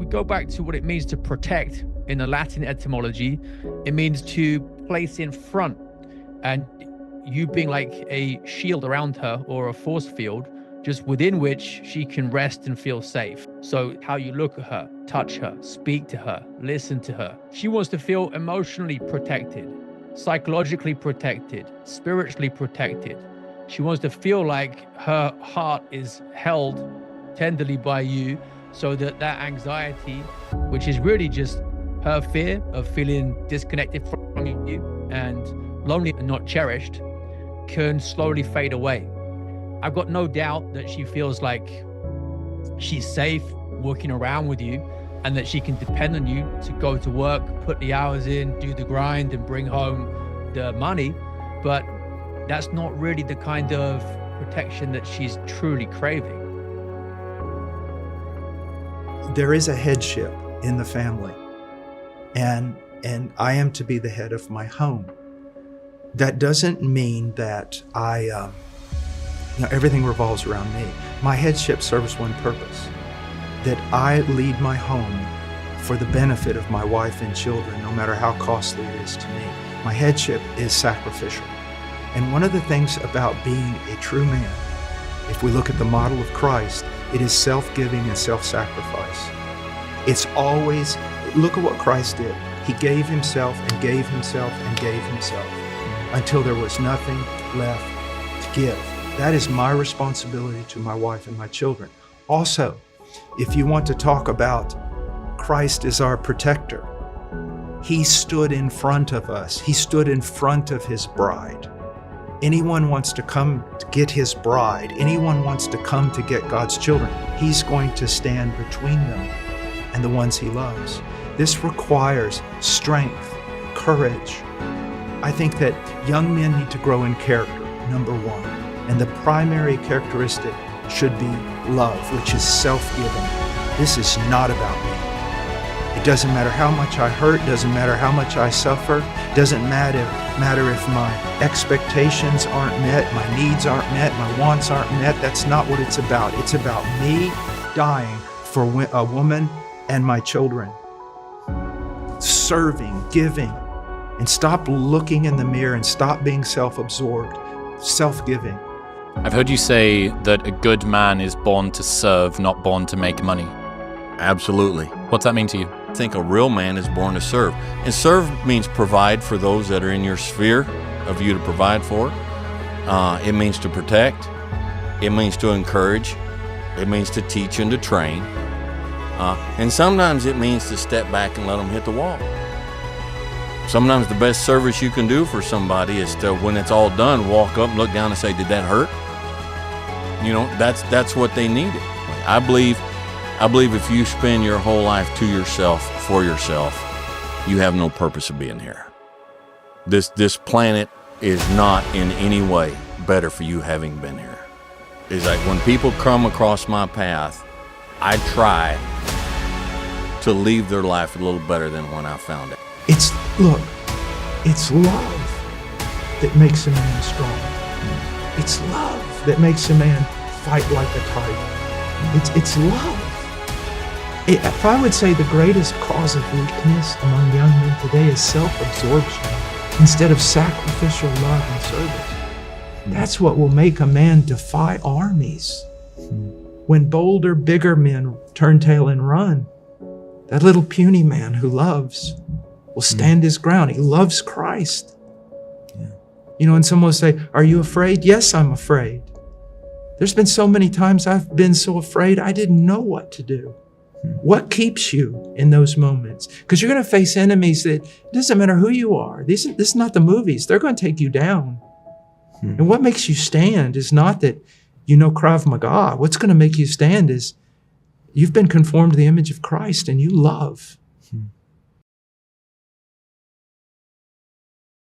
go back to what it means to protect in the Latin etymology. It means to place in front, and you being like a shield around her or a force field, just within which she can rest and feel safe. So how you look at her, touch her, speak to her, listen to her. She wants to feel emotionally protected, psychologically protected, spiritually protected. She wants to feel like her heart is held tenderly by you, so that that anxiety, which is really just her fear of feeling disconnected from you and lonely and not cherished, can slowly fade away. I've got no doubt that she feels like she's safe working around with you, and that she can depend on you to go to work, put the hours in, do the grind, and bring home the money. But that's not really the kind of protection that she's truly craving. There is a headship in the family, and I am to be the head of my home. That doesn't mean that everything revolves around me. My headship serves one purpose, that I lead my home for the benefit of my wife and children, no matter how costly it is to me. My headship is sacrificial. And one of the things about being a true man, if we look at the model of Christ, it is self-giving and self-sacrifice. It's always, look at what Christ did. He gave himself and gave himself and gave himself until there was nothing left to give. That is my responsibility to my wife and my children. Also, if you want to talk about Christ as our protector, he stood in front of us. He stood in front of his bride. Anyone wants to come to get his bride, anyone wants to come to get God's children, he's going to stand between them and the ones he loves. This requires strength, courage. I think that young men need to grow in character, number one. And the primary characteristic should be love, which is self-giving. This is not about me. It doesn't matter how much I hurt, doesn't matter how much I suffer, doesn't matter if my expectations aren't met, my needs aren't met, my wants aren't met. That's not what it's about. It's about me dying for a woman and my children. Serving, giving, and stop looking in the mirror and stop being self-absorbed, self-giving. I've heard you say that a good man is born to serve, not born to make money. Absolutely. What's that mean to you? I think a real man is born to serve. And serve means provide for those that are in your sphere of you to provide for. It means to protect. It means to encourage. It means to teach and to train. And sometimes it means to step back and let them hit the wall. Sometimes the best service you can do for somebody is to, when it's all done, walk up and look down and say, did that hurt? You know, that's what they needed. I believe if you spend your whole life to yourself, for yourself, you have no purpose of being here. This planet is not in any way better for you having been here. It's like when people come across my path, I try to leave their life a little better than when I found it. It's love that makes a man strong. It's love that makes a man fight like a tiger. It's love. If I would say the greatest cause of weakness among young men today is self-absorption instead of sacrificial love and service. That's what will make a man defy armies. When bolder, bigger men turn tail and run, that little puny man who loves will stand his ground. He loves Christ. Yeah. You know, and someone will say, are you afraid? Yes, I'm afraid. There's been so many times I've been so afraid I didn't know what to do. What keeps you in those moments? Because you're going to face enemies that it doesn't matter who you are. This is not the movies. They're going to take you down. And what makes you stand is not that you know Krav Maga. What's going to make you stand is you've been conformed to the image of Christ and you love.